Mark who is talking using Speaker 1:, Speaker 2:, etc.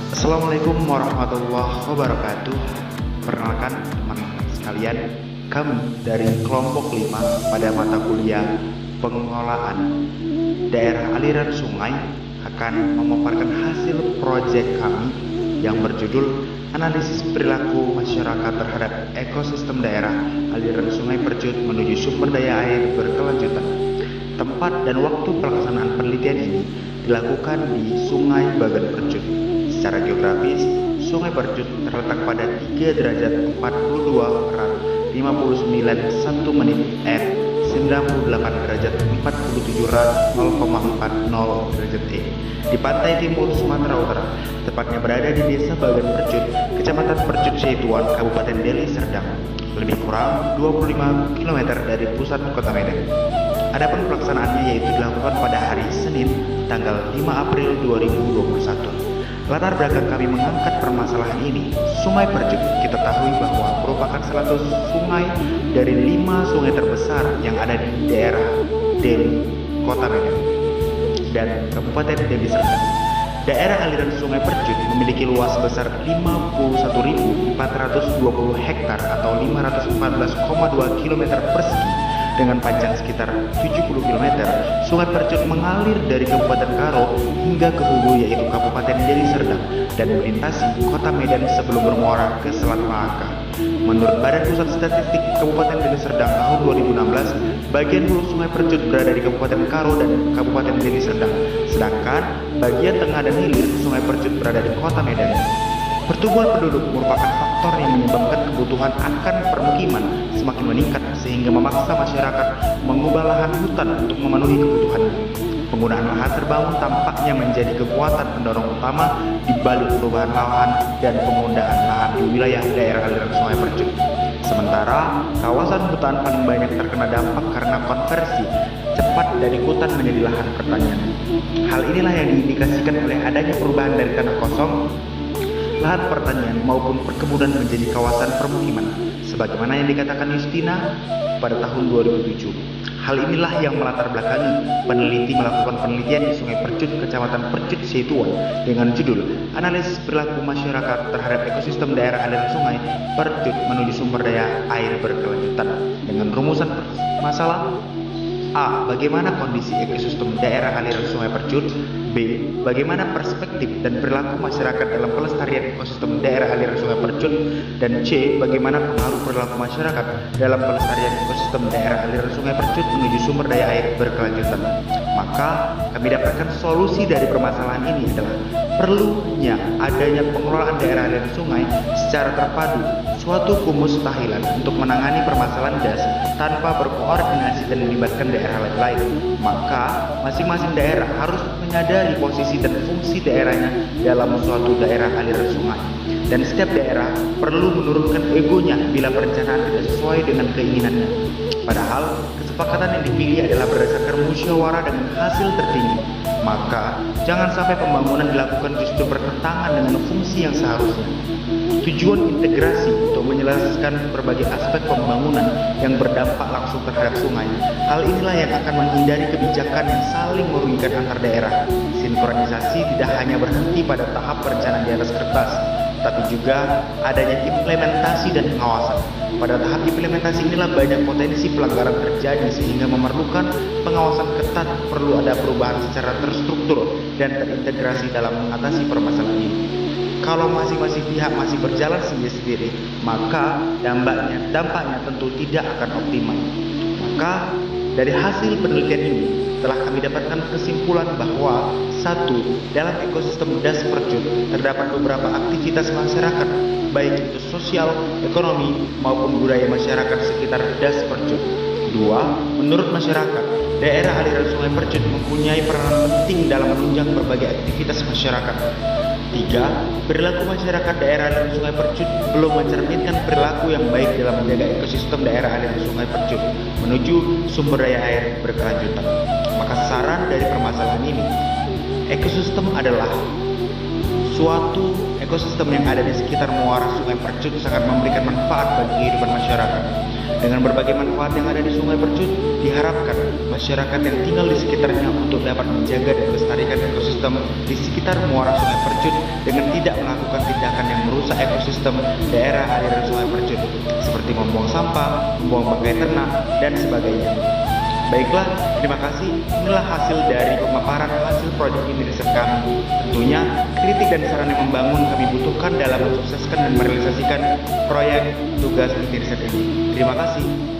Speaker 1: Assalamualaikum warahmatullahi wabarakatuh. Perkenalkan teman-teman sekalian, kami dari kelompok 5 pada mata kuliah pengelolaan daerah aliran sungai akan memaparkan hasil proyek kami yang berjudul Analisis Perilaku Masyarakat Terhadap Ekosistem Daerah Aliran Sungai Percut Menuju Sumber Daya Air Berkelanjutan. Tempat dan waktu pelaksanaan penelitian ini dilakukan di Sungai Bagan Percut. Secara geografis, Sungai Percut terletak pada 3 derajat 42 grad 59 1 menit N 98 derajat 47 grad 0,40 derajat E di pantai timur Sumatera Utara, tepatnya berada di Desa Bagan Percut, Kecamatan Percut Seituan, Kabupaten Deli Serdang, lebih kurang 25 km dari pusat kota Medan. Adapun pelaksanaannya yaitu dilakukan pada hari Senin, tanggal 5 April 2021. Latar belakang kami mengangkat permasalahan ini, Sungai Percut kita tahu bahwa merupakan salah satu sungai dari 5 sungai terbesar yang ada di daerah Deli, Kota Medan, dan Kabupaten Deli Serdang. Daerah aliran Sungai Percut memiliki luas sebesar 51.420 hektar atau 514,2 km persegi. Dengan panjang sekitar 70 km, Sungai Percut mengalir dari Kabupaten Karo hingga ke hulu yaitu Kabupaten Deli Serdang dan melintasi Kota Medan sebelum bermuara ke Selat Malaka. Menurut Badan Pusat Statistik Kabupaten Deli Serdang tahun 2016, bagian hulu Sungai Percut berada di Kabupaten Karo dan Kabupaten Deli Serdang, sedangkan bagian tengah dan hilir Sungai Percut berada di Kota Medan. Pertumbuhan penduduk merupakan faktor yang menyebabkan kebutuhan akan permukiman semakin meningkat sehingga memaksa masyarakat mengubah lahan hutan untuk memenuhi kebutuhannya. Penggunaan lahan terbangun tampaknya menjadi kekuatan pendorong utama di balik perubahan lahan dan penggunaan lahan di wilayah daerah aliran Sungai Percut. Sementara kawasan hutan paling banyak terkena dampak karena konversi cepat dari hutan menjadi lahan pertanian. Hal inilah yang diindikasikan oleh adanya perubahan dari tanah kosong, lahan pertanian maupun perkebunan menjadi kawasan permukiman, sebagaimana yang dikatakan Justina pada tahun 2007. Hal inilah yang melatar belakangi peneliti melakukan penelitian di Sungai Percut, Kecamatan Percut Seituan dengan judul Analisis Perilaku Masyarakat Terhadap Ekosistem Daerah Aliran Sungai Percut Menuju Sumber Daya Air Berkelanjutan dengan rumusan masalah: A. Bagaimana kondisi ekosistem daerah aliran Sungai Percut? B. Bagaimana perspektif dan perilaku masyarakat dalam pelestarian ekosistem daerah aliran Sungai Percut? Dan C. Bagaimana pengaruh perilaku masyarakat dalam pelestarian ekosistem daerah aliran Sungai Percut menuju sumber daya air berkelanjutan? Maka kami dapatkan solusi dari permasalahan ini adalah perlunya adanya pengelolaan daerah aliran sungai secara terpadu, suatu kemustahilan untuk menangani permasalahan das tanpa berkoordinasi dan melibatkan daerah lain. Maka masing-masing daerah harus menyadari posisi dan fungsi daerahnya dalam suatu daerah aliran sungai. Dan setiap daerah perlu menurunkan egonya bila perencanaan tidak sesuai dengan keinginannya. Padahal kesepakatan yang dipilih adalah berdasarkan musyawarah dengan hasil tertinggi. Maka jangan sampai pembangunan dilakukan justru bertentangan dengan fungsi yang seharusnya. Tujuan integrasi untuk menyelesaikan berbagai aspek pembangunan yang berdampak langsung terhadap sungai. Hal inilah yang akan menghindari kebijakan yang saling merugikan antar daerah. Sinkronisasi tidak hanya berhenti pada tahap perencanaan di atas kertas, tapi juga adanya implementasi dan pengawasan. Pada tahap implementasi inilah banyak potensi pelanggaran terjadi sehingga memerlukan pengawasan ketat. Perlu ada perubahan secara terstruktur dan terintegrasi dalam mengatasi permasalahan ini. Kalau masing-masing pihak masih berjalan sendiri-sendiri, maka dampaknya tentu tidak akan optimal. Maka dari hasil penelitian ini telah kami dapatkan kesimpulan bahwa 1. Dalam ekosistem das Percut terdapat beberapa aktivitas masyarakat, baik itu sosial, ekonomi, maupun budaya masyarakat sekitar das Percut. 2. Menurut masyarakat, daerah aliran Sungai Percut mempunyai peranan penting dalam menunjang berbagai aktivitas masyarakat. 3. Perilaku masyarakat daerah aliran Sungai Percut belum mencerminkan perilaku yang baik dalam menjaga ekosistem daerah aliran Sungai Percut menuju sumber daya air berkelanjutan. Maka saran dari permasalahan ini, ekosistem adalah suatu ekosistem yang ada di sekitar muara Sungai Percut sangat memberikan manfaat bagi kehidupan masyarakat. Dengan berbagai manfaat yang ada di Sungai Percut, diharapkan masyarakat yang tinggal di sekitarnya untuk dapat menjaga dan melestarikan ekosistem di sekitar muara Sungai Percut dengan tidak melakukan tindakan yang merusak ekosistem daerah aliran Sungai Percut, seperti membuang sampah, membuang bangkai ternak, dan sebagainya. Baiklah, terima kasih. Inilah hasil dari pemaparan hasil proyek ini riset kami. Tentunya, kritik dan saran yang membangun kami butuhkan dalam mensukseskan dan merealisasikan proyek tugas riset ini. Terima kasih.